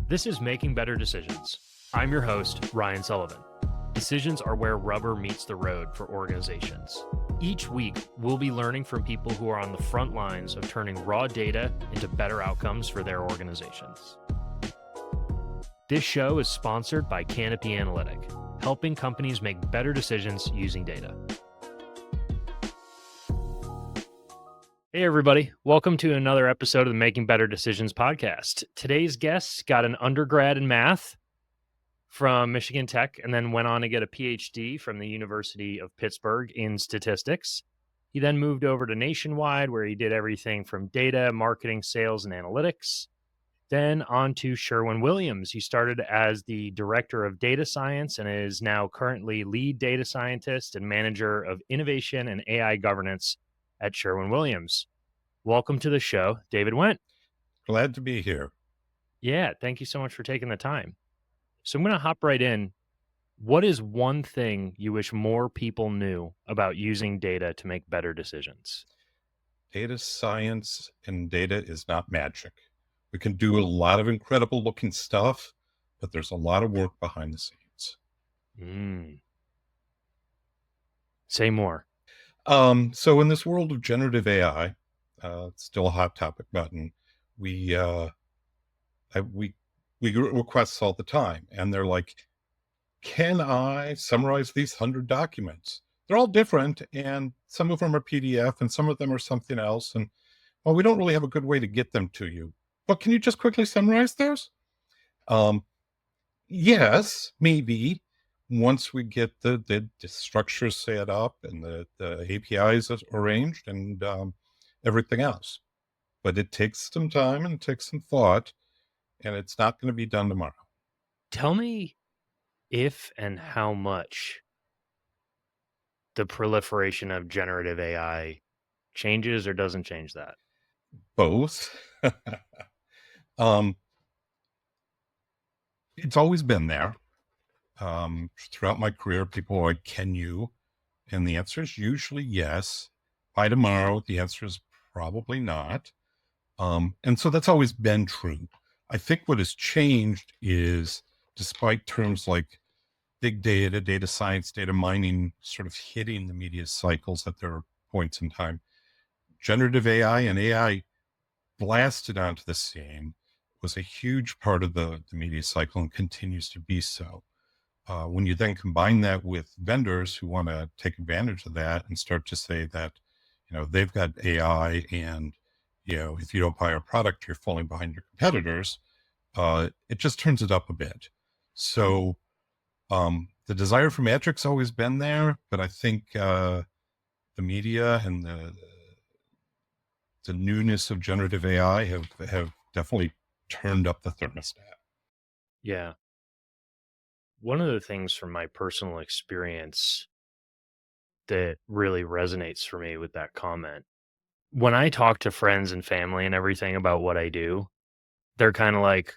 This is Making Better Decisions. I'm your host, Ryan Sullivan. Decisions are where rubber meets the road for organizations. Each week, we'll be learning from people who are on the front lines of turning raw data into better outcomes for their organizations. This show is sponsored by Canopy Analytic, helping companies make better decisions using data. Hey, everybody. Welcome to another episode of the Making Better Decisions podcast. Today's guest got an undergrad in math from Michigan Tech and then went on to get a PhD from the University of Pittsburgh in statistics. He then moved over to Nationwide, where he did everything from data, marketing, sales, and analytics. Then on to Sherwin Williams. He started as the director of data science and is now currently lead data scientist and manager of innovation and AI governance at Sherwin Williams. Welcome to the show, David Wendt. Glad to be here. Yeah, thank you so much for taking the time. So I'm going to hop right in. What is one thing you wish more people knew about using data to make better decisions? Data science and data is not magic. We can do a lot of incredible looking stuff, but there's a lot of work behind the scenes. Say more. So in this world of generative AI, it's still a hot topic button. We get requests all the time, and they're like, can I summarize these 100 documents? They're all different, and some of them are PDF, and some of them are something else. And well, we don't really have a good way to get them to you. But can you just quickly summarize those? Yes, maybe. Once we get the structures set up and the APIs arranged and everything else. But it takes some time and it takes some thought, and it's not going to be done tomorrow. Tell me if and how much the proliferation of generative AI changes or doesn't change that. Both. It's always been there. Throughout my career, people are like, can you? And the answer is usually yes. By tomorrow, the answer is probably not. And so that's always been true. I think what has changed is, despite terms like big data, data science, data mining sort of hitting the media cycles at their points in time, generative AI and AI blasted onto the scene was a huge part of the media cycle and continues to be so. When you then combine that with vendors who want to take advantage of that and start to say that, they've got AI and, if you don't buy our product, you're falling behind your competitors, it just turns it up a bit. So the desire for magic's always been there, but I think the media and the newness of generative AI have definitely turned up the thermostat. Yeah. One of the things from my personal experience that really resonates for me with that comment, when I talk to friends and family and everything about what I do, they're kind of like,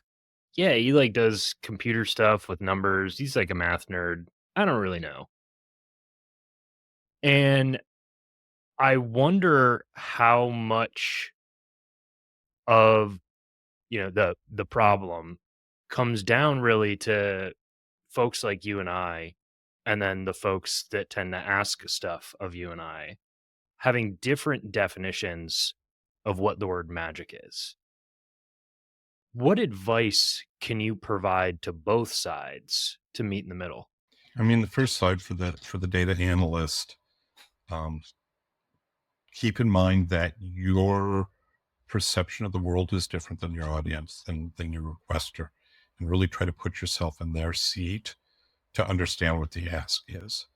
yeah, he like does computer stuff with numbers. He's like a math nerd. I don't really know. And I wonder how much of, the problem comes down really to folks like you and I, and then the folks that tend to ask stuff of you and I, having different definitions of what the word magic is. What advice can you provide to both sides to meet in the middle? I mean, the first side for the data analyst, keep in mind that your perception of the world is different than your audience, than your requester, and really try to put yourself in their seat to understand what the ask is.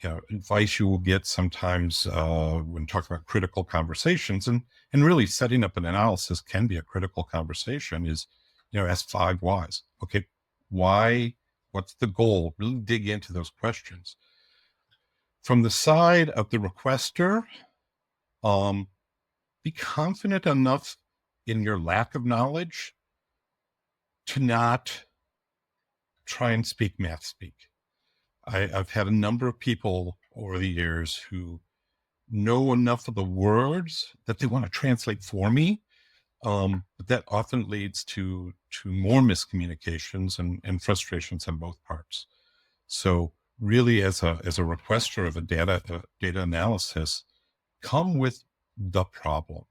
Advice you will get sometimes when talking about critical conversations, and really setting up an analysis can be a critical conversation, is, ask 5 whys. Okay, why? What's the goal? Really dig into those questions. From the side of the requester, be confident enough in your lack of knowledge to not try and speak math speak. I've had a number of people over the years who know enough of the words that they want to translate for me. But that often leads to more miscommunications and frustrations on both parts. So really, as a requester of a data analysis, come with the problem.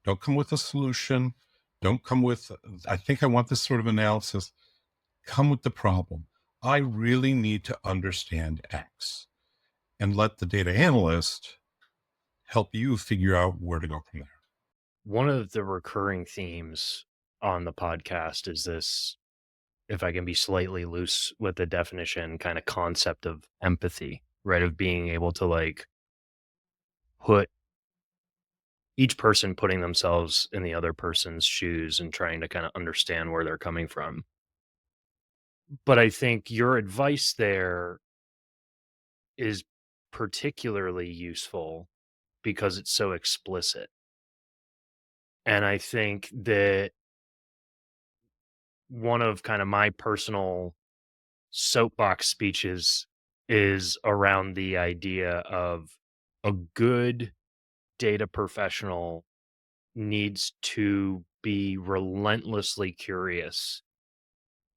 Don't come with a solution. Don't come with, I think I want this sort of analysis. Come with the problem. I really need to understand X, and let the data analyst help you figure out where to go from there. One of the recurring themes on the podcast is this, if I can be slightly loose with the definition, kind of concept of empathy, right? Of being able to like put each person putting themselves in the other person's shoes and trying to kind of understand where they're coming from. But I think your advice there is particularly useful because it's so explicit. And I think that one of kind of my personal soapbox speeches is around the idea of a good data professional needs to be relentlessly curious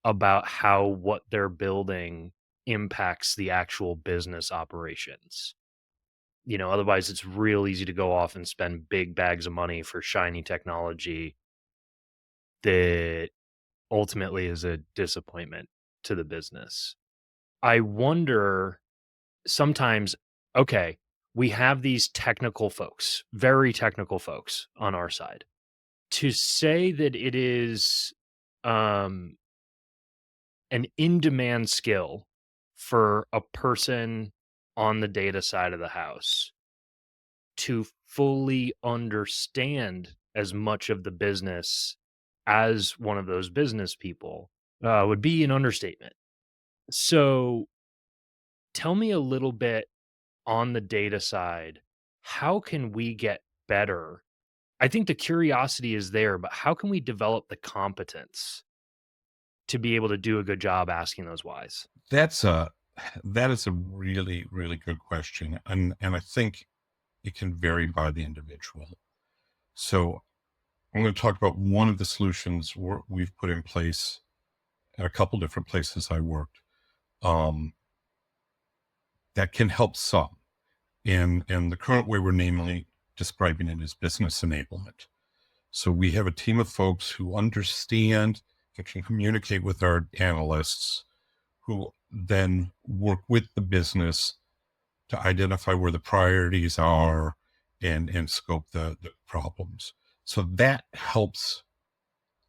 about how what they're building impacts the actual business operations. Otherwise it's real easy to go off and spend big bags of money for shiny technology that ultimately is a disappointment to the business. I wonder sometimes, okay, we have these technical folks, very technical folks on our side. To say that it is um, an in demand skill for a person on the data side of the house to fully understand as much of the business as one of those business people would be an understatement. So tell me a little bit on the data side, how can we get better? I think the curiosity is there, but how can we develop the competence to be able to do a good job asking those whys? That's a that is a really, really good question. And I think it can vary by the individual. So I'm going to talk about one of the solutions we've put in place at a couple different places I worked, um, that can help some. And the current way we're namely describing it is business enablement. So we have a team of folks who understand and can communicate with our analysts, who then work with the business to identify where the priorities are and scope the problems. So that helps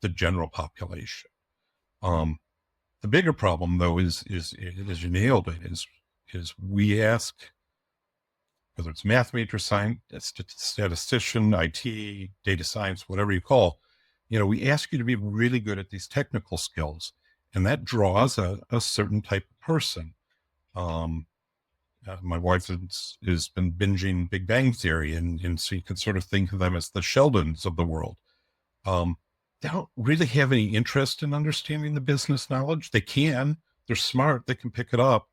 the general population. Um, the bigger problem, though, is you nailed it. Is we ask, whether it's math major, science, statistician, IT, data science, whatever you call, we ask you to be really good at these technical skills, and that draws a certain type of person. Um, my wife has been binging Big Bang Theory, and so you can sort of think of them as the Sheldons of the world. Um, they don't really have any interest in understanding the business knowledge. They can, they're smart, they can pick it up.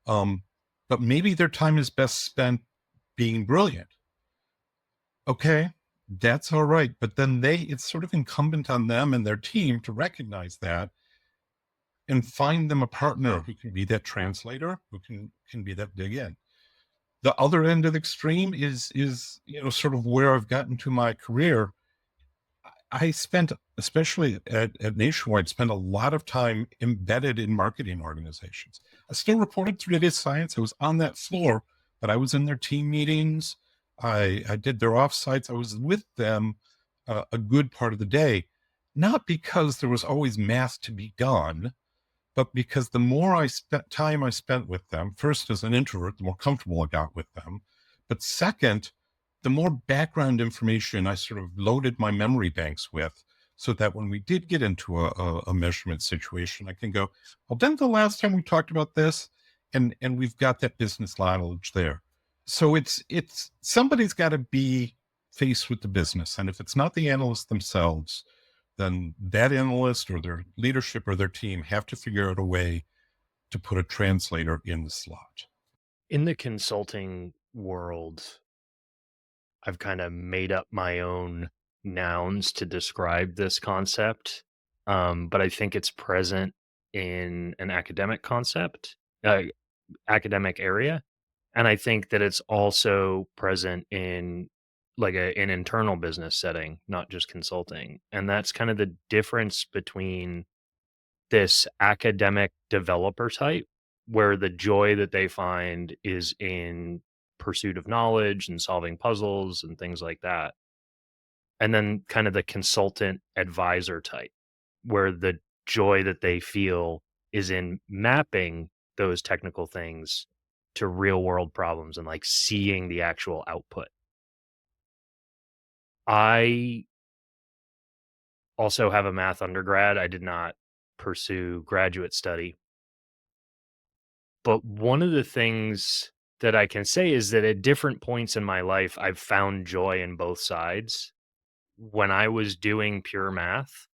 Um, but maybe their time is best spent being brilliant. Okay, that's all right. But then it's sort of incumbent on them and their team to recognize that and find them a partner who can be that translator, who can be that dig in. The other end of the extreme is sort of where I've gotten to my career. I spent, especially at Nationwide, spent a lot of time embedded in marketing organizations. I still reported through data science. I was on that floor, but I was in their team meetings. I did their offsites. I was with them a good part of the day, not because there was always math to be done, but because the more I spent with them, first as an introvert, the more comfortable I got with them. But second, the more background information I sort of loaded my memory banks with, so that when we did get into a measurement situation, I can go, well, then the last time we talked about this, and we've got that business knowledge there. So it's somebody's got to be faced with the business. And if it's not the analysts themselves, then that analyst or their leadership or their team have to figure out a way to put a translator in the slot. In the consulting world, I've kind of made up my own nouns to describe this concept, but I think it's present in an uh, academic area, and I think that it's also present in like an internal business setting, not just consulting. And that's kind of the difference between this academic developer type, where the joy that they find is in pursuit of knowledge and solving puzzles and things like that. And then kind of the consultant advisor type, where the joy that they feel is in mapping those technical things to real world problems and like seeing the actual output. I also have a math undergrad. I did not pursue graduate study. But one of the things that I can say is that at different points in my life, I've found joy in both sides. When I was doing pure math,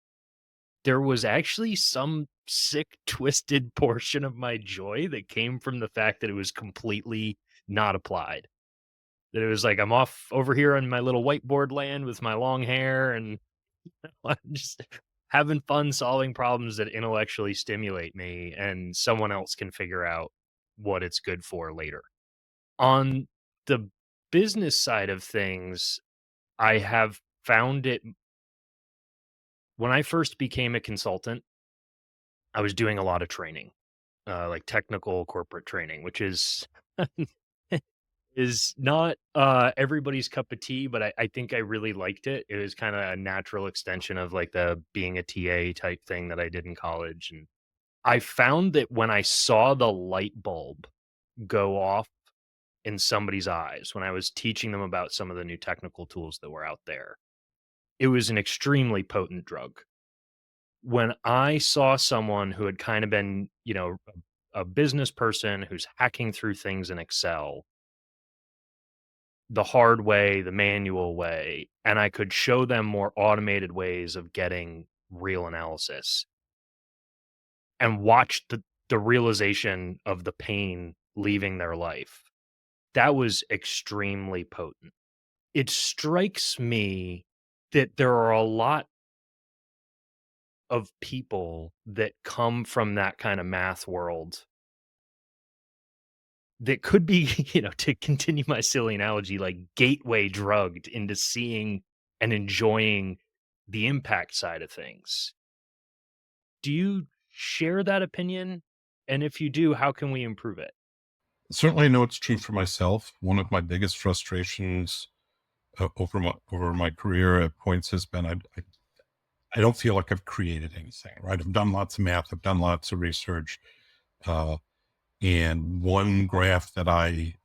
there was actually some sick, twisted portion of my joy that came from the fact that it was completely not applied. That it was like, I'm off over here on my little whiteboard land with my long hair, and I'm just having fun solving problems that intellectually stimulate me, and someone else can figure out what it's good for later. On the business side of things, I have found it when I first became a consultant, I was doing a lot of training, like technical corporate training, which is is not everybody's cup of tea, but I think I really liked it. It was kind of a natural extension of like the being a TA type thing that I did in college. And I found that when I saw the light bulb go off in somebody's eyes, when I was teaching them about some of the new technical tools that were out there, it was an extremely potent drug. When I saw someone who had kind of been, a business person who's hacking through things in Excel the hard way, the manual way, and I could show them more automated ways of getting real analysis and watch the realization of the pain leaving their life. That was extremely potent. It strikes me that there are a lot of people that come from that kind of math world that could be, to continue my silly analogy, like gateway drugged into seeing and enjoying the impact side of things. Do you share that opinion? And if you do, how can we improve it? Certainly, I know it's true for myself. One of my biggest frustrations over my career at points has been I don't feel like I've created anything. Right? I've done lots of math. I've done lots of research. Uh, and one graph that I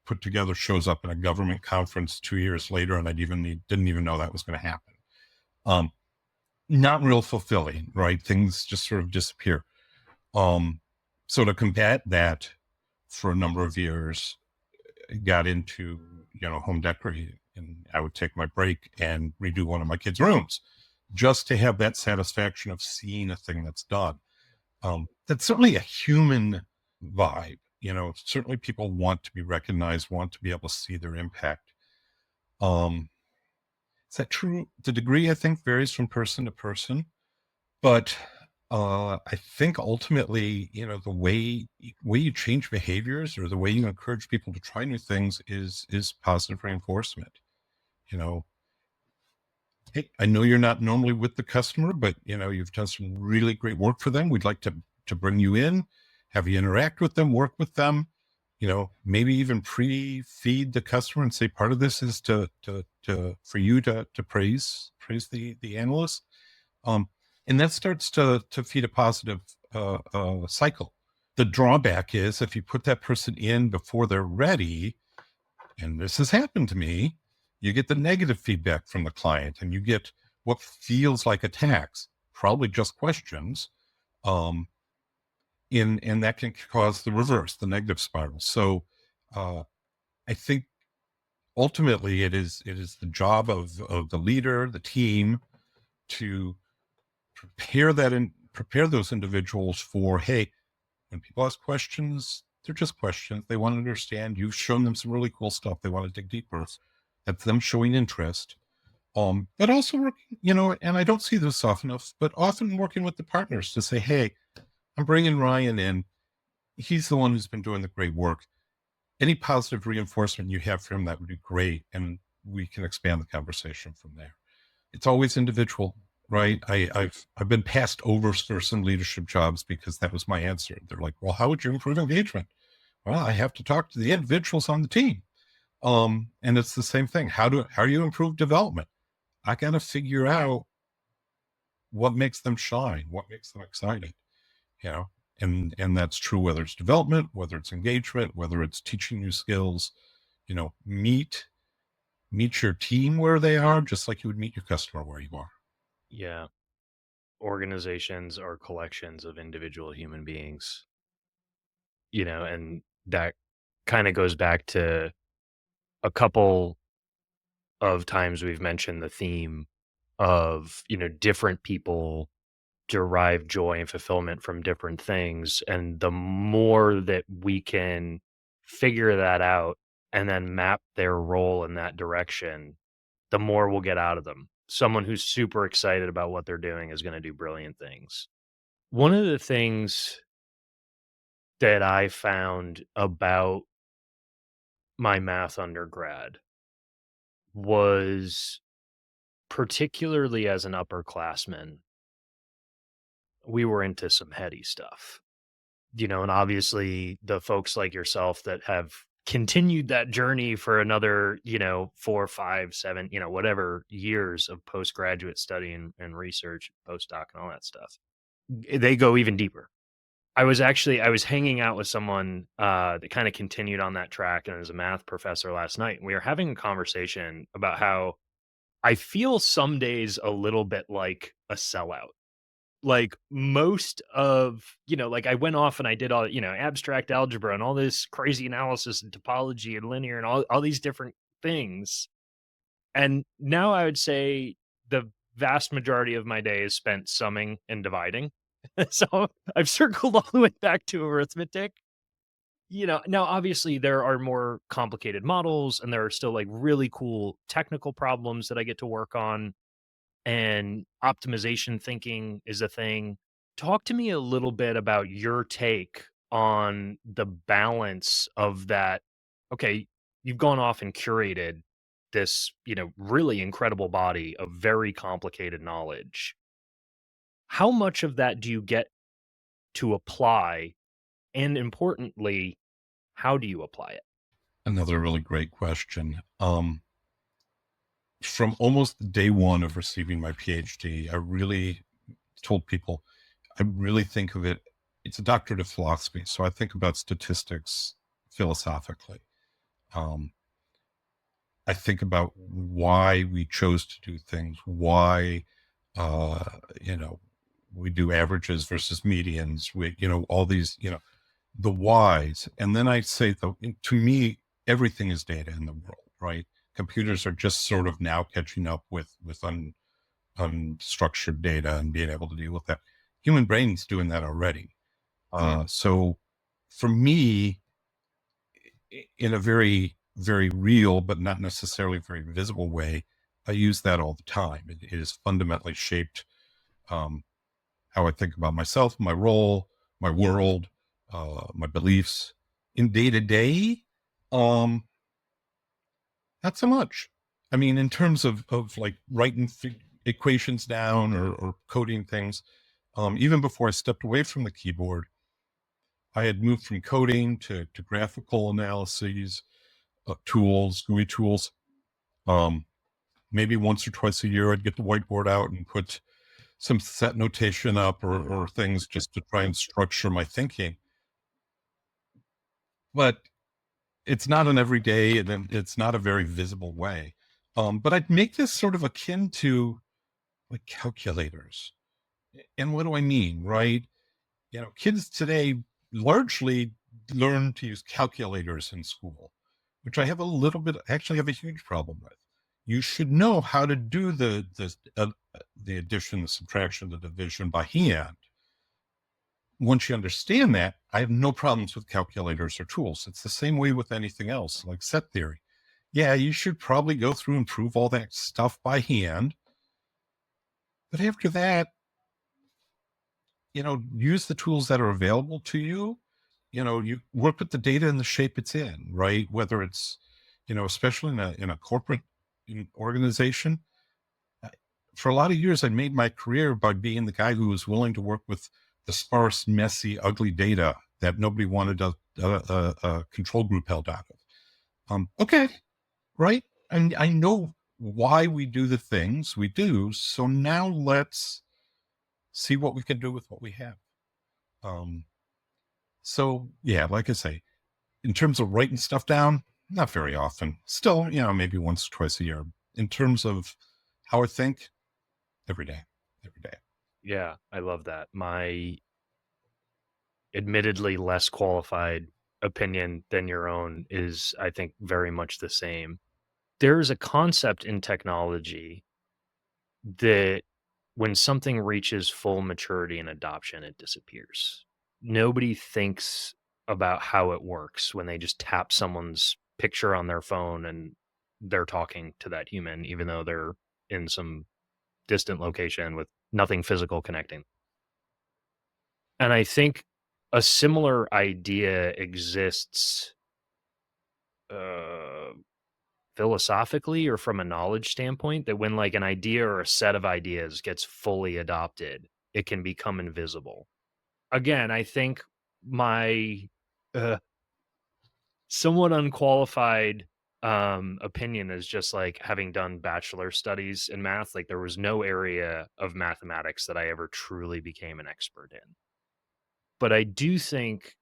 put together shows up in a government conference 2 years later, and didn't even know that was going to happen. Um, Not real fulfilling, right? Things just sort of disappear. Um, so to combat that, for a number of years, got into home decorating, and I would take my break and redo one of my kids' rooms just to have that satisfaction of seeing a thing that's done. That's certainly a human vibe. Certainly people want to be recognized, want to be able to see their impact. Um, is that true? The degree, I think, varies from person to person, but I think ultimately, the way you change behaviors or the way you encourage people to try new things is positive reinforcement. You know, hey, I know you're not normally with the customer, but you've done some really great work for them. We'd like to bring you in, have you interact with them, work with them. Maybe even pre-feed the customer and say part of this is to for you to praise the analyst. Um, and that starts to feed a positive cycle. The drawback is if you put that person in before they're ready, and this has happened to me, you get the negative feedback from the client, and you get what feels like attacks, probably just questions, um, and that can cause the reverse, the negative spiral. So, uh, I think ultimately it is the job of the leader, the team, to prepare those individuals for, hey, when people ask questions, they're just questions. They want to understand. You've shown them some really cool stuff. They want to dig deeper. That's them showing interest. But also working, and I don't see this often enough, but often working with the partners to say, hey, I'm bringing Ryan in. He's the one who's been doing the great work. Any positive reinforcement you have for him, that would be great. And we can expand the conversation from there. It's always individual, right? I've been passed over for some leadership jobs because that was my answer. They're like, well, how would you improve engagement? Well, I have to talk to the individuals on the team. And it's the same thing. How do you improve development? I got to figure out what makes them shine, what makes them excited, you know, and that's true whether it's development, whether it's engagement, whether it's teaching new skills, meet your team where they are, just like you would meet your customer where you are. Yeah. Organizations are collections of individual human beings, and that kind of goes back to a couple of times we've mentioned the theme of, different people derive joy and fulfillment from different things. And the more that we can figure that out and then map their role in that direction, the more we'll get out of them. Someone who's super excited about what they're doing is going to do brilliant things. One of the things that I found about my math undergrad was, particularly as an upperclassman, we were into some heady stuff, and obviously the folks like yourself that have continued that journey for another, 4, 5, 7, whatever years of postgraduate study and research, postdoc and all that stuff, they go even deeper. I was hanging out with someone that kind of continued on that track and is a math professor last night. And we were having a conversation about how I feel some days a little bit like a sellout. Like most of, like I went off and I did all, abstract algebra and all this crazy analysis and topology and linear and all these different things. And now I would say the vast majority of my day is spent summing and dividing. So I've circled all the way back to arithmetic. Now obviously there are more complicated models and there are still like really cool technical problems that I get to work on, and optimization thinking is a thing. Talk to me a little bit about your take on the balance of that. Okay, you've gone off and curated this, really incredible body of very complicated knowledge. How much of that do you get to apply? And importantly, how do you apply it? Another really great question. From almost day one of receiving my PhD, I really told people, I really think of it, it's a doctorate of philosophy. So I think about statistics philosophically. Um, I think about why we chose to do things, why, uh, you know, we do averages versus medians, all these, the whys. And then I say, though, to me, everything is data in the world, right? Computers are just sort of now catching up with unstructured data and being able to deal with that. Human brains doing that already. So for me, in a very, very real, but not necessarily very visible way, I use that all the time. It has fundamentally shaped um, how I think about myself, my role, my world, my beliefs. In day to day, um, not so much. I mean, in terms of like writing equations down or coding things, even before I stepped away from the keyboard, I had moved from coding to graphical analyses, tools, GUI tools. Um, Maybe once or twice a year, I'd get the whiteboard out and put some set notation up or things just to try and structure my thinking. But it's not an everyday, and it's not a very visible way. But I'd make this sort of akin to like calculators. And what do I mean, right? Kids today largely learn to use calculators in school, which I have a little bit, actually have a huge problem with. You should know how to do the addition, the subtraction, the division by hand. Once you understand that, I have no problems with calculators or tools. It's the same way with anything else, like set theory. yeah, you should probably go through and prove all that stuff by hand. But after that, use the tools that are available to you. You work with the data in the shape it's in, right? Whether it's, especially in a corporate organization. I- For a lot of years, I made my career by being the guy who was willing to work with the sparse, messy, ugly data that nobody wanted a control group held out of. Okay, right? And I know why we do the things we do. So now let's see what we can do with what we have. Um, so yeah, like I say, in terms of writing stuff down, not very often. Still, maybe once or twice a year. In terms of how I think, every day, every day. Yeah, I love that. My admittedly less qualified opinion than your own is, I think, very much the same. There's a concept in technology that when something reaches full maturity and adoption, it disappears. Nobody thinks about how it works when they just tap someone's picture on their phone and they're talking to that human, even though they're in some distant location with nothing physical connecting. And I think a similar idea exists uh, philosophically or from a knowledge standpoint, that when like an idea or a set of ideas gets fully adopted, it can become invisible. Again, I think my uh, somewhat unqualified opinion is just like having done bachelor studies in math, like there was no area of mathematics that I ever truly became an expert in. But I do think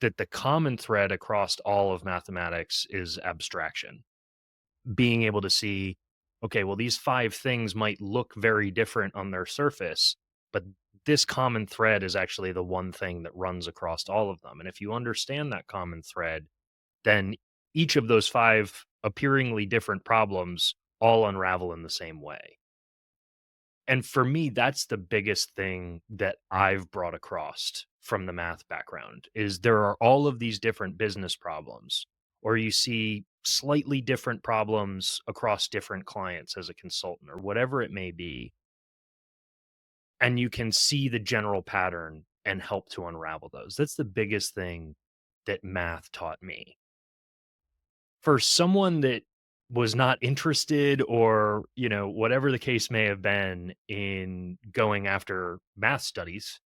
that the common thread across all of mathematics is abstraction. Being able to see, okay, well, these five things might look very different on their surface, but this common thread is actually the one thing that runs across all of them. And if you understand that common thread, then each of those five appearingly different problems all unravel in the same way. And for me, that's the biggest thing that I've brought across from the math background is there are all of these different business problems, or you see slightly different problems across different clients as a consultant or whatever it may be. And you can see the general pattern and help to unravel those. That's the biggest thing that math taught me. For someone that was not interested or, whatever the case may have been in going after math studies,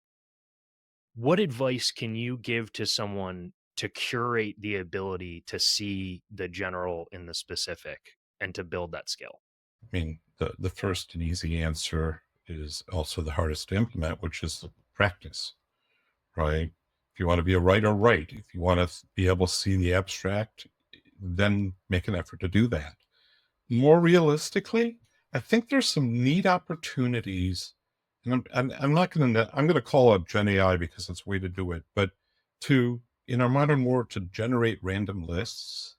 what advice can you give to someone to curate the ability to see the general in the specific and to build that skill? I mean, the first and easy answer is also the hardest to implement, which is the practice, right? If you want to be a writer, write. If you want to be able to see the abstract, then make an effort to do that. More realistically, I think there's some neat opportunities, and I'm not going to I'm going to call up Gen AI because it's a way to do it, but to in our modern world to generate random lists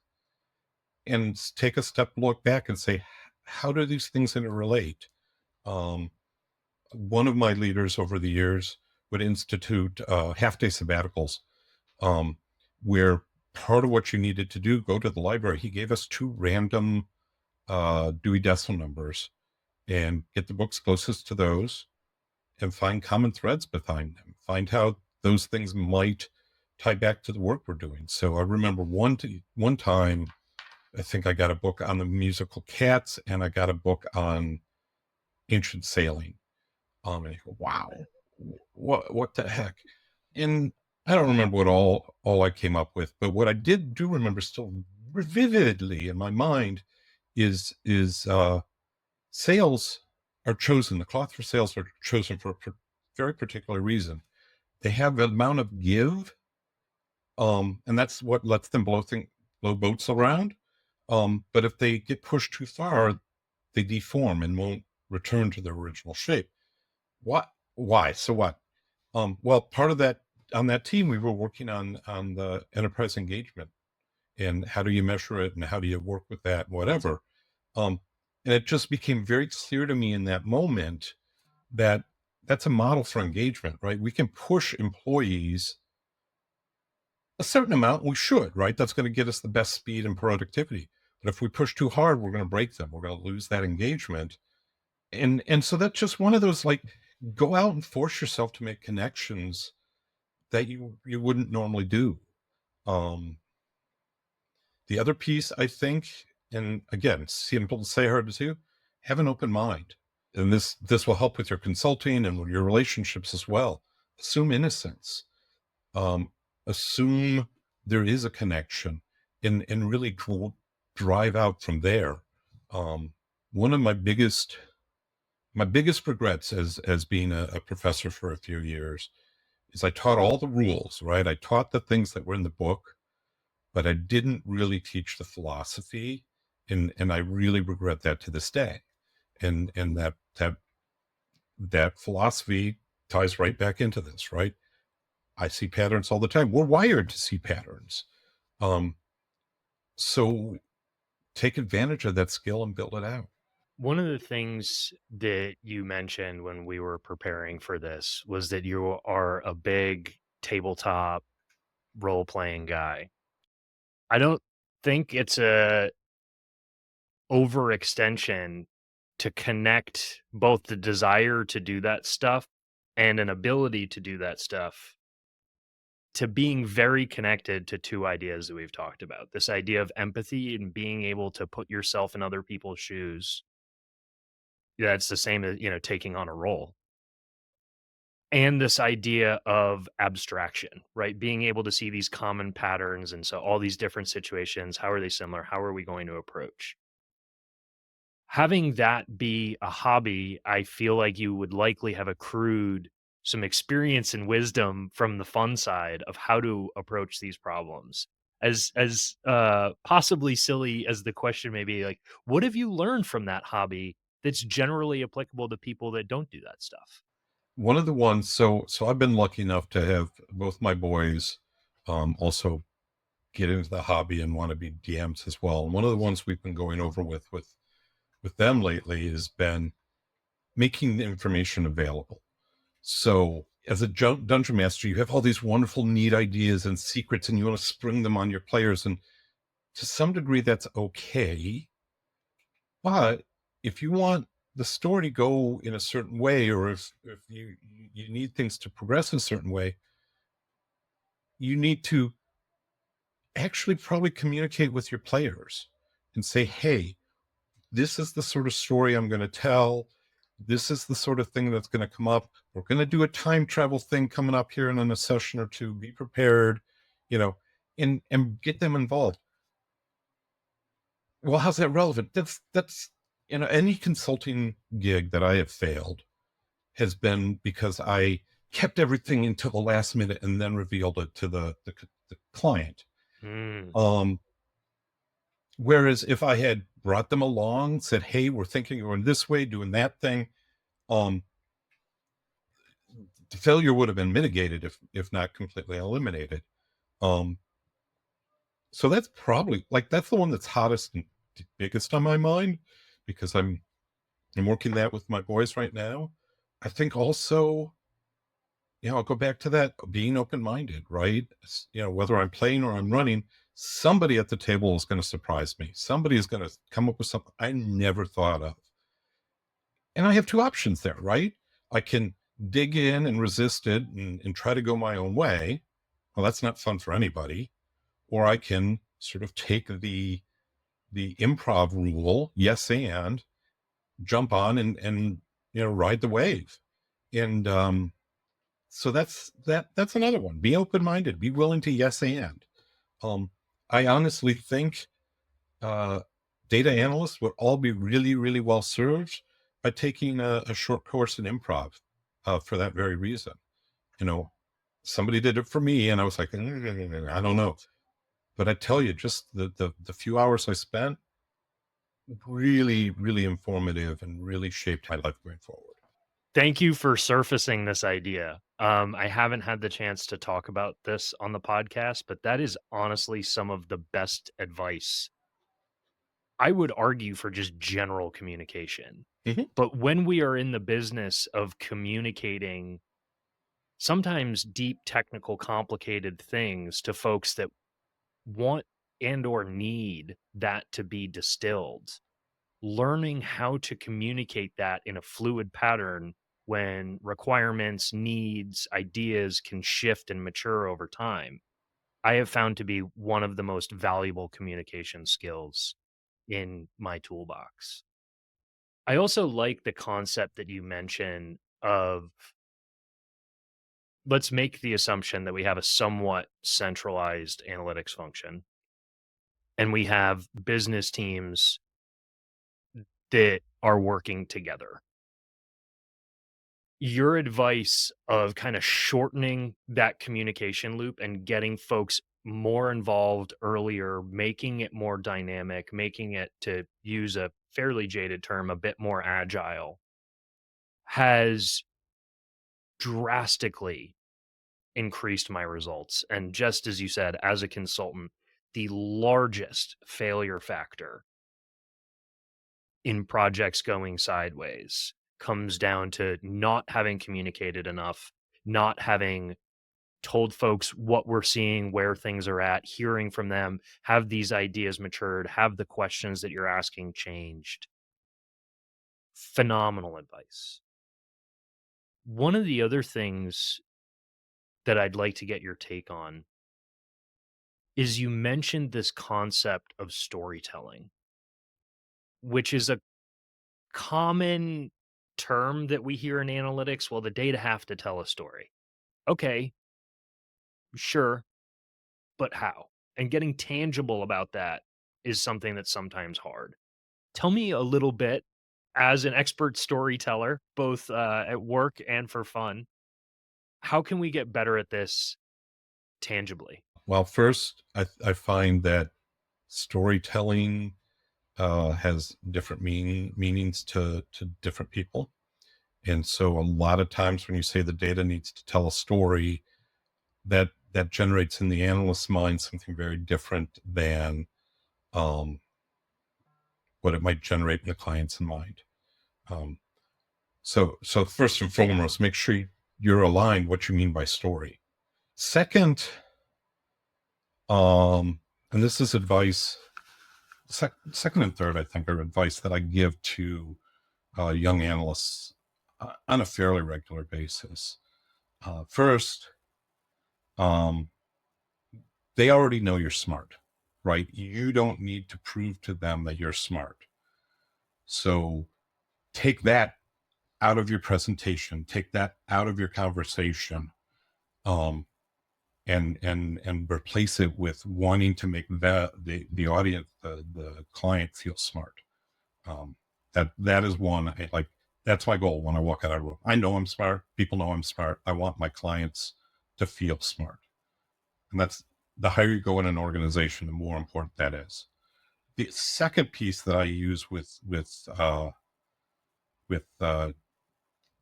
and take a step look back and say, how do these things interrelate? Um, One of my leaders over the years would institute half day sabbaticals, um, where part of what you needed to do, go to the library. He gave us two random Dewey Decimal numbers and get the books closest to those and find common threads behind them. Find how those things might tie back to the work we're doing. So I remember one time, I think I got a book on the musical Cats and I got a book on ancient sailing. And you go, wow, what the heck? And I don't remember what all I came up with, but what I do remember still vividly in my mind is sails are chosen. The cloth for sails are chosen for a very particular reason. They have an amount of give, and that's what lets them blow boats around. But if they get pushed too far, they deform and won't return to their original shape. What? Why? So what? Well, part of that on that team, we were working on the enterprise engagement and how do you measure it and how do you work with that, whatever. Um, and it just became very clear to me in that moment that that's a model for engagement, right? We can push employees a certain amount. We should, right? That's going to get us the best speed and productivity. But if we push too hard, we're going to break them. We're going to lose that engagement. And so that's just one of those, like, go out and force yourself to make connections that you wouldn't normally do. Um, the other piece, I think, and again, simple to say, hard to do, have an open mind. And this will help with your consulting and with your relationships as well. Assume innocence. Um, Assume there is a connection, and really drive out from there. One of my biggest regrets as being a professor for a few years is I taught all the rules, right? I taught the things that were in the book, but I didn't really teach the philosophy, and I really regret that to this day. And that philosophy ties right back into this, right? I see patterns all the time. We're wired to see patterns. Um, so take advantage of that skill and build it out. One of the things that you mentioned when we were preparing for this was that you are a big tabletop role playing guy. I don't think it's a overextension to connect both the desire to do that stuff and an ability to do that stuff to being very connected to two ideas that we've talked about. This idea of empathy and being able to put yourself in other people's shoes. Yeah, it's the same as, taking on a role. And this idea of abstraction, right? Being able to see these common patterns. And so all these different situations, how are they similar? How are we going to approach? Having that be a hobby, I feel like you would likely have accrued some experience and wisdom from the fun side of how to approach these problems. As possibly silly as the question may be, like, what have you learned from that hobby that's generally applicable to people that don't do that stuff? One of the ones, so I've been lucky enough to have both my boys also get into the hobby and want to be DMs as well. And one of the ones we've been going over with them lately has been making the information available. So as a dungeon master, you have all these wonderful, neat ideas and secrets, and you want to spring them on your players. And to some degree, that's okay. But if you want the story to go in a certain way, or if you need things to progress in a certain way, you need to actually probably communicate with your players and say, hey, this is the sort of story I'm going to tell. This is the sort of thing that's going to come up. We're going to do a time travel thing coming up here in a session or two. Be prepared, you know, and get them involved. Well, how's that relevant? That's any consulting gig that I have failed has been because I kept everything until the last minute and then revealed it to the client. Mm. Whereas if I had brought them along, said, hey, we're thinking going this way, doing that thing, um, the failure would have been mitigated if not completely eliminated. Um, so that's probably that's the one that's hottest and biggest on my mind because I'm working that with my boys right now. I think also, I'll go back to that being open-minded, right? Whether I'm playing or I'm running, somebody at the table is going to surprise me. Somebody is going to come up with something I never thought of. And I have two options there, right? I can dig in and resist it and try to go my own way. Well, that's not fun for anybody. Or I can sort of take the improv rule, yes, and jump on and ride the wave. And so that's another one. Be open-minded, be willing to yes and. I honestly think uh, data analysts would all be really, really well served by taking a short course in improv for that very reason. Somebody did it for me, and I was like, I don't know. But I tell you, just the few hours I spent, really, really informative and really shaped my life going forward. Thank you for surfacing this idea. I haven't had the chance to talk about this on the podcast, but that is honestly some of the best advice. I would argue for just general communication. Mhm. But when we are in the business of communicating sometimes deep, technical, complicated things to folks that want and or need that to be distilled, learning how to communicate that in a fluid pattern when requirements, needs, ideas can shift and mature over time, I have found to be one of the most valuable communication skills in my toolbox. I also like the concept that you mentioned of, let's make the assumption that we have a somewhat centralized analytics function and we have business teams that are working together. Your advice of kind of shortening that communication loop and getting folks more involved earlier, making it more dynamic, making it, to use a fairly jaded term, a bit more agile, has drastically increased my results. And just as you said, as a consultant, the largest failure factor in projects going sideways comes down to not having communicated enough, not having told folks what we're seeing, where things are at, hearing from them, have these ideas matured, have the questions that you're asking changed. Phenomenal advice. One of the other things that I'd like to get your take on is you mentioned this concept of storytelling, which is a common term that we hear in analytics. Well, the data have to tell a story. Okay, sure, but how? And getting tangible about that is something that's sometimes hard. Tell me a little bit, as an expert storyteller, both at work and for fun, how can we get better at this tangibly? Well, first, I find that storytelling has different meanings to different people. And so a lot of times when you say the data needs to tell a story, that generates in the analyst's mind something very different than um, what it might generate in the client's mind. Um, so first and foremost, make sure you're aligned what you mean by story. Second, and this is advice, second and third, I think, are advice that I give to young analysts on a fairly regular basis. First, um, they already know you're smart, right? You don't need to prove to them that you're smart. So take that out of your presentation, take that out of your conversation, um, and replace it with wanting to make the audience, the client, feel smart. That is one like that's my goal when I walk out of a room. I know I'm smart. People know I'm smart. I want my clients to feel smart, and that's the higher you go in an organization, the more important that is. The second piece that I use with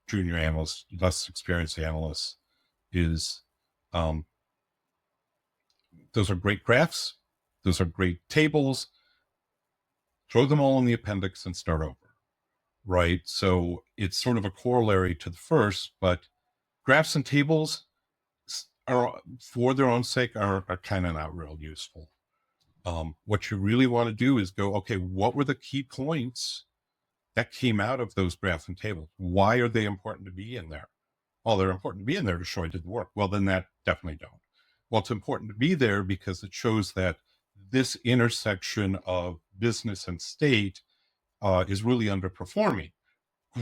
junior analysts, less experienced analysts, is um, those are great graphs, those are great tables. Throw them all in the appendix and start over. Right. So it's sort of a corollary to the first, but graphs and tables are, for their own sake, are kind of not real useful. What you really want to do is go, okay, what were the key points that came out of those graphs and tables? Why are they important to be in there? Oh, they're important to be in there to show I did the work. Well, then that definitely don't. Well, it's important to be there because it shows that this intersection of business and state is really underperforming.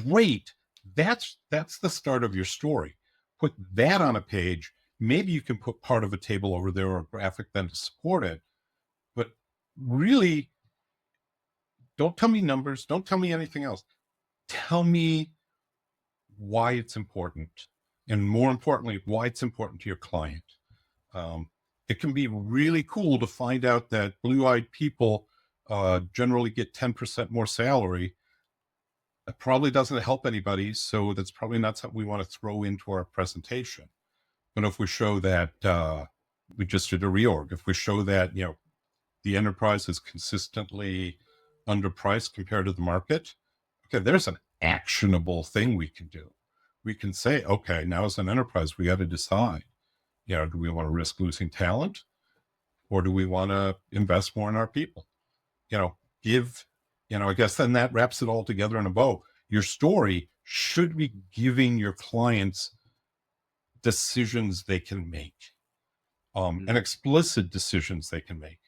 Great. That's the start of your story. Put that on a page. Maybe you can put part of a table over there or a graphic then to support it. But really, don't tell me numbers. Don't tell me anything else. Tell me why it's important. And more importantly, why it's important to your client. It can be really cool to find out that blue-eyed people generally get 10% more salary. That probably doesn't help anybody, so that's probably not something we want to throw into our presentation. But if we show that we just did a reorg, if we show that the enterprise is consistently underpriced compared to the market, okay, there's an actionable thing we can do. We can say, okay, now as an enterprise, we got to decide, do we want to risk losing talent? or do we want to invest more in our people? Give, I guess then that wraps it all together in a bow. Your story should be giving your clients decisions they can make, and explicit decisions they can make.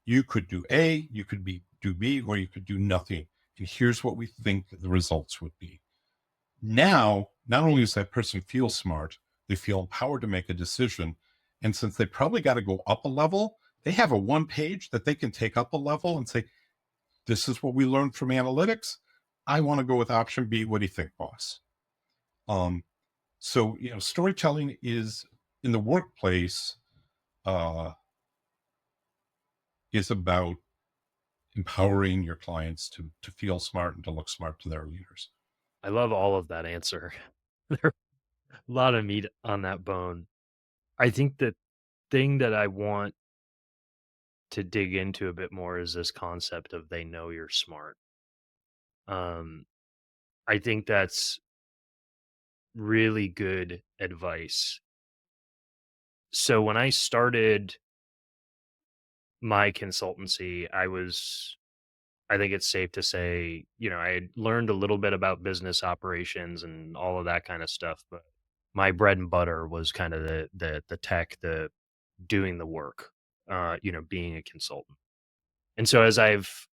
You could do A, you could do B, or you could do nothing. And here's what we think the results would be. Now, not only does that person feel smart, they feel empowered to make a decision. And since they probably got to go up a level, they have a one page that they can take up a level and say, this is what we learned from analytics. I want to go with option B. What do you think, boss? So, storytelling is in the workplace, is about empowering your clients to feel smart and to look smart to their leaders. I love all of that answer. There's a lot of meat on that bone. I think the thing that I want to dig into a bit more is this concept of they know you're smart. Um, I think that's really good advice. So when I started my consultancy, I think it's safe to say, I had learned a little bit about business operations and all of that kind of stuff, but my bread and butter was kind of the tech, the doing the work, being a consultant. And so as I've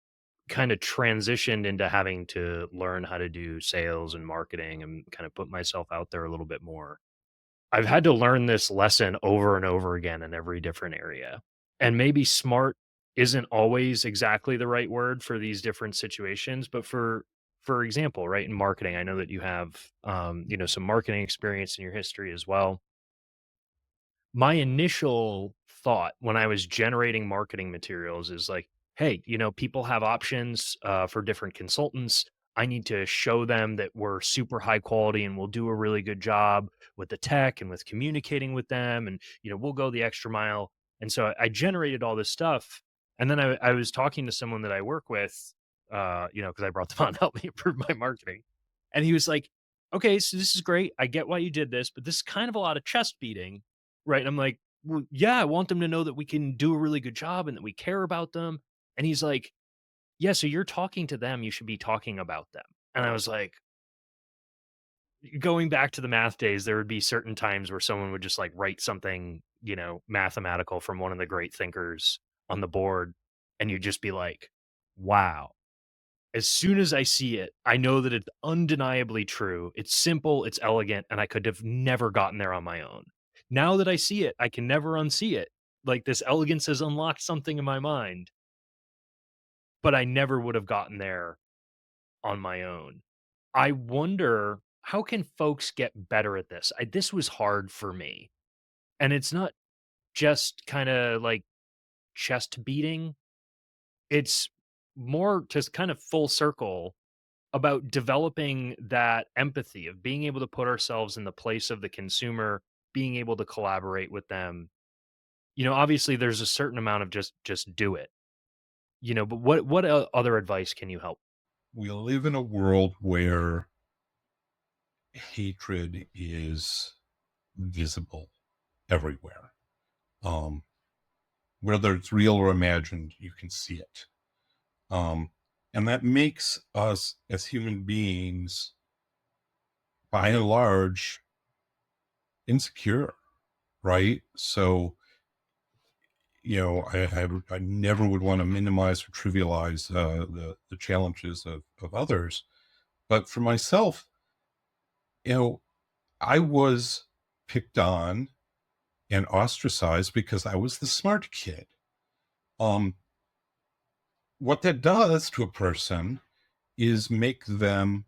kind of transitioned into having to learn how to do sales and marketing and kind of put myself out there a little bit more, I've had to learn this lesson over and over again in every different area. And maybe smart isn't always exactly the right word for these different situations, but for example, right, in marketing, I know that you have some marketing experience in your history as well. My initial thought when I was generating marketing materials is like, hey, people have options for different consultants. I need to show them that we're super high quality and we'll do a really good job with the tech and with communicating with them. And, we'll go the extra mile. And so I generated all this stuff. And then I was talking to someone that I work with, because I brought them on to help me improve my marketing. And he was like, okay, so this is great. I get why you did this, but this is kind of a lot of chest beating. Right, and I'm like, "Well, yeah, I want them to know that we can do a really good job and that we care about them." And he's like, "Yeah, so you're talking to them, you should be talking about them." And I was like, going back to the math days, there would be certain times where someone would just, like, write something, mathematical from one of the great thinkers on the board, and you'd just be like, "Wow." As soon as I see it, I know that it's undeniably true. It's simple, it's elegant, and I could have never gotten there on my own. Now that I see it, I can never unsee it. Like this elegance has unlocked something in my mind, but I never would have gotten there on my own. I wonder how can folks get better at this? This was hard for me. And it's not just kind of like chest beating. It's more just kind of full circle about developing that empathy of being able to put ourselves in the place of the consumer, being able to collaborate with them. Obviously there's a certain amount of just do it. But what other advice can you help? We live in a world where hatred is visible everywhere. Um, Whether it's real or imagined, you can see it. And that makes us as human beings, by and large, insecure, right? So, I never would want to minimize or trivialize the challenges of others. But for myself, you know, I was picked on and ostracized because I was the smart kid. Um, what that does to a person is make them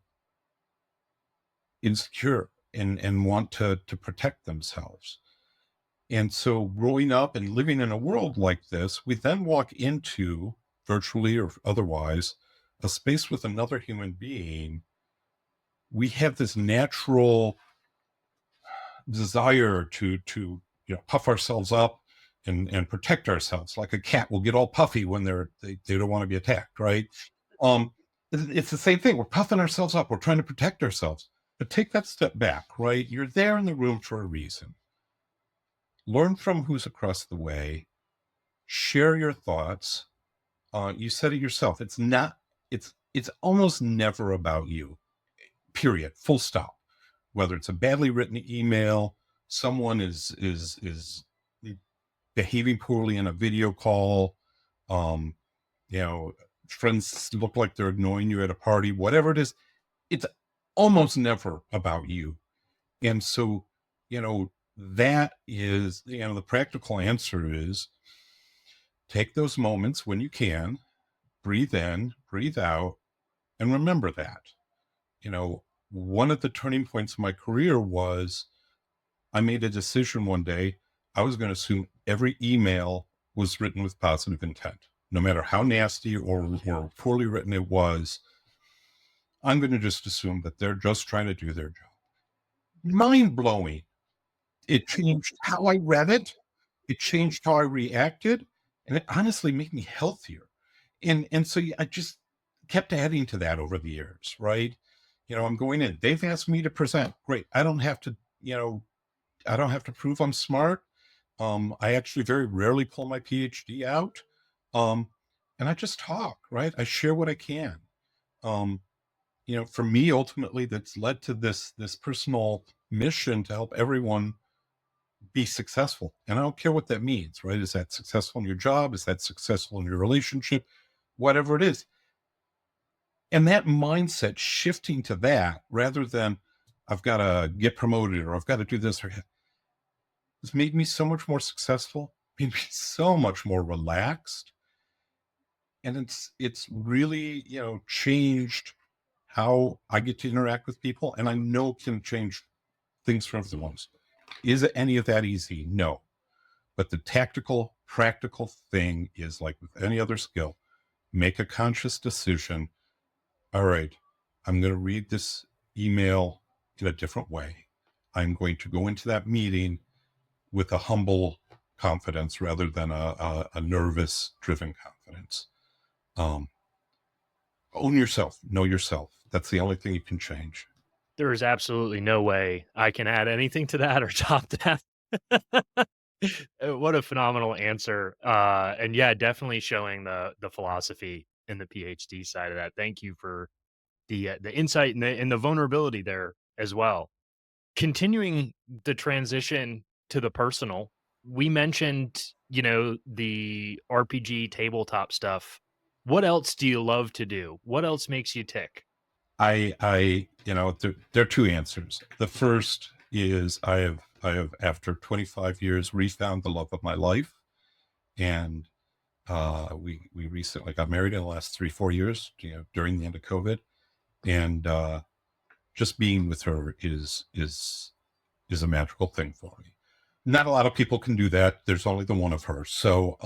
insecure and want to protect themselves. And so growing up and living in a world like this, we then walk into, virtually or otherwise, a space with another human being. We have this natural desire to puff ourselves up and protect ourselves, like a cat will get all puffy when they don't want to be attacked, right? um it's the same thing. We're puffing ourselves up, we're trying to protect ourselves. But take that step back, right? You're there in the room for a reason. Learn from who's across the way, share your thoughts. You said it yourself. It's almost never about you, period, full stop. Whether it's a badly written email, someone is behaving poorly in a video call, um, you know, friends look like they're ignoring you at a party, whatever it is, it's almost never about you. And so, that is, the practical answer is take those moments when you can, breathe in, breathe out, and remember that. One of the turning points in my career was I made a decision one day. I was going to assume every email was written with positive intent, no matter how nasty or poorly written it was. I'm going to just assume that they're just trying to do their job. Mind blowing. It changed how I read it. It changed how I reacted, and it honestly made me healthier. And so I just kept adding to that over the years, right? I'm going in. They've asked me to present. Great. I don't have to, prove I'm smart. I actually very rarely pull my PhD out. And I just talk, right? I share what I can. For me, ultimately, that's led to this personal mission to help everyone be successful. And I don't care what that means, right? Is that successful in your job? Is that successful in your relationship? Whatever it is. And that mindset shifting to that rather than I've got to get promoted or I've got to do this or has made me so much more successful, made me so much more relaxed. And it's really, changed how I get to interact with people. And I know can change things for everyone. Is it any of that easy? No. But the tactical, practical thing is like with any other skill, make a conscious decision. All right, I'm going to read this email in a different way. I'm going to go into that meeting with a humble confidence rather than a nervous driven confidence. Own yourself, know yourself. That's the only thing you can change. There is absolutely no way I can add anything to that or top that. What a phenomenal answer. And yeah, definitely showing the philosophy in the PhD side of that. Thank you for the insight and the vulnerability there as well. Continuing the transition to the personal, we mentioned, the RPG tabletop stuff. What else do you love to do? What else makes you tick? There are two answers. The first is I have after 25 years refound the love of my life, and we recently got married in the last 3-4 years, during the end of COVID, and just being with her is a magical thing for me. Not a lot of people can do that. There's only the one of her. So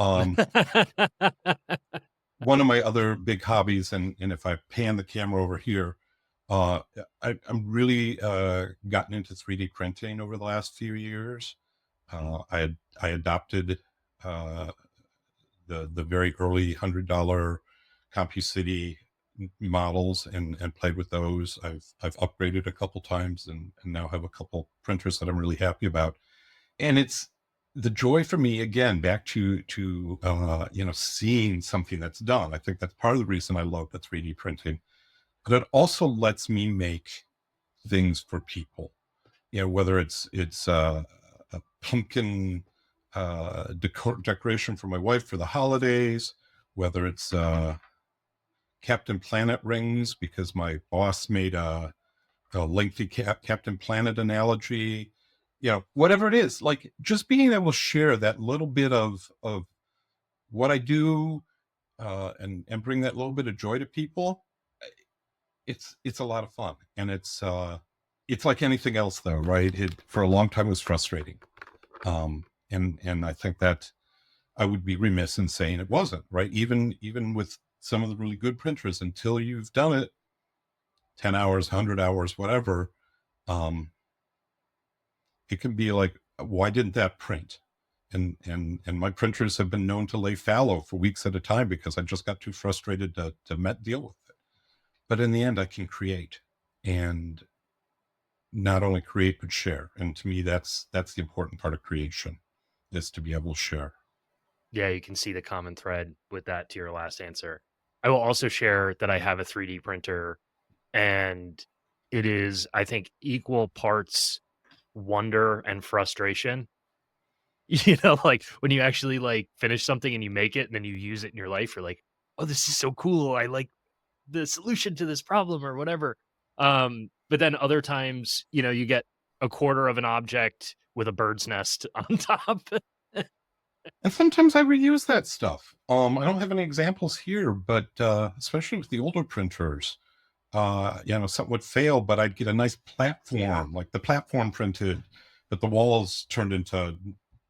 one of my other big hobbies, and if I pan the camera over here, I'm really gotten into 3D printing over the last few years. I adopted the very early $100 CompuCity models and played with those. I've upgraded a couple times and now have a couple printers that I'm really happy about. And it's the joy for me, again, back to seeing something that's done. I think that's part of the reason I love the 3D printing. But it also lets me make things for people. Whether it's a pumpkin decoration for my wife for the holidays, whether it's Captain Planet rings because my boss made a lengthy Captain Planet analogy. Whatever it is, like just being able to share that little bit of what I do and bring that little bit of joy to people. It's a lot of fun, and it's like anything else, though, right? It for a long time was frustrating, and I think that I would be remiss in saying it wasn't, right? Even with some of the really good printers, until you've done it 10 hours, 100 hours, whatever, it can be like, why didn't that print? And my printers have been known to lay fallow for weeks at a time because I just got too frustrated to deal with it. But in the end, I can create, and not only create but share. And to me, that's the important part of creation, is to be able to share. Yeah, you can see the common thread with that to your last answer. I will also share that I have a 3D printer, and it is, I think, equal parts wonder and frustration. Like when you actually like finish something and you make it and then you use it in your life, you're like, oh, this is so cool. I like the solution to this problem or whatever. But then other times, you get a quarter of an object with a bird's nest on top. And sometimes I reuse that stuff. I don't have any examples here, but especially with the older printers, something would fail, but I'd get a nice platform, like the platform printed, but the walls turned into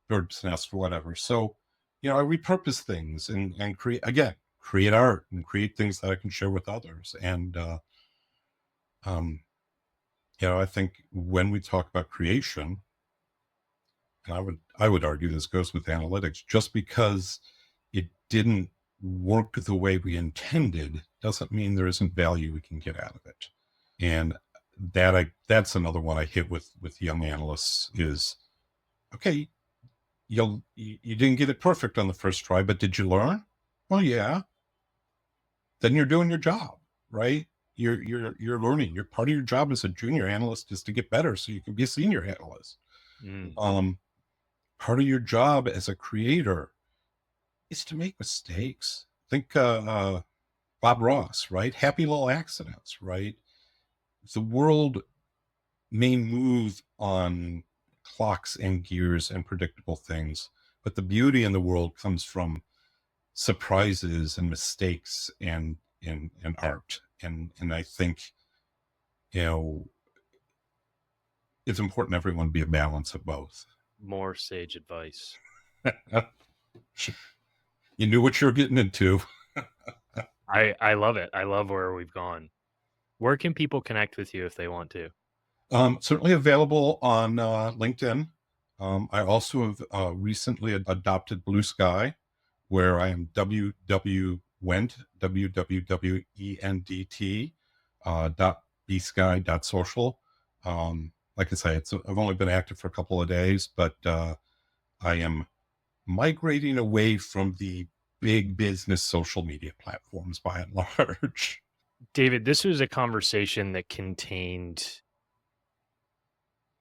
bird's nest or whatever. So, I repurpose things and create art and create things that I can share with others. And, um, I think when we talk about creation, and I would argue this goes with analytics, just because it didn't work the way we intended doesn't mean there isn't value we can get out of it. And that's another one I hit with young analysts is, okay, you didn't get it perfect on the first try, but did you learn? Well, yeah. Then you're doing your job, right? You're learning. Your part of your job as a junior analyst is to get better so you can be a senior analyst. Part of your job as a creator is to make mistakes. Think Bob Ross, right? Happy little accidents, right? The world may move on clocks and gears and predictable things, but the beauty in the world comes from surprises and mistakes and art. And I think, it's important everyone be a balance of both. More sage advice. You knew what you were getting into. I love it. I love where we've gone. Where can people connect with you if they want to? Certainly available on LinkedIn. I also have recently adopted Blue Sky, where I am Wendt, WWWENDT, .bsky.social. Like I say, I've only been active for a couple of days, but I am migrating away from the big business social media platforms by and large. David, this was a conversation that contained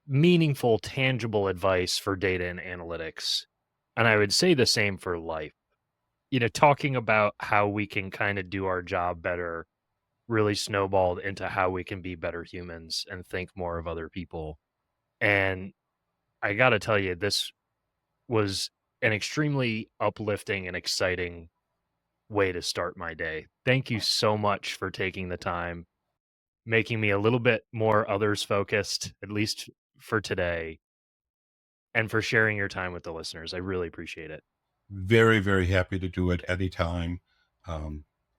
meaningful, tangible advice for data and analytics. And I would say the same for life. Talking about how we can kind of do our job better really snowballed into how we can be better humans and think more of other people. And I got to tell you, this was an extremely uplifting and exciting way to start my day. Thank you so much for taking the time, making me a little bit more others focused, at least for today, and for sharing your time with the listeners. I really appreciate it. Very, very happy to do it anytime.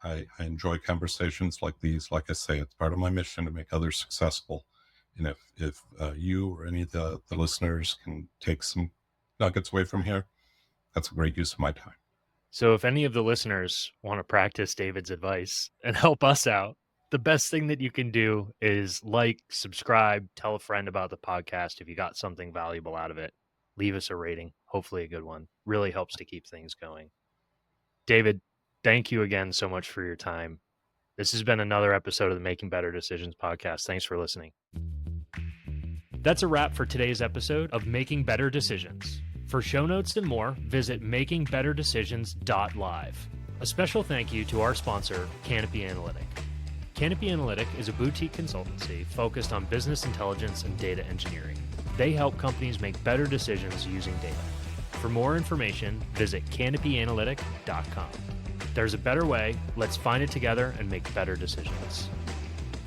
I enjoy conversations like these. Like I say, it's part of my mission to make others successful. And if you or any of the listeners can take some nuggets away from here, that's a great use of my time. So if any of the listeners want to practice David's advice and help us out, the best thing that you can do is like, subscribe, tell a friend about the podcast. If you got something valuable out of it, leave us a rating, hopefully a good one. Really helps to keep things going. David, thank you again so much for your time. This has been another episode of the Making Better Decisions podcast. Thanks for listening. That's a wrap for today's episode of Making Better Decisions. For show notes and more, visit makingbetterdecisions.live. A special thank you to our sponsor, Canopy Analytic. Canopy Analytic is a boutique consultancy focused on business intelligence and data engineering. They help companies make better decisions using data. For more information, visit canopyanalytic.com. There's a better way. Let's find it together and make better decisions.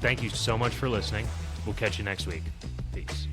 Thank you so much for listening. We'll catch you next week. Peace.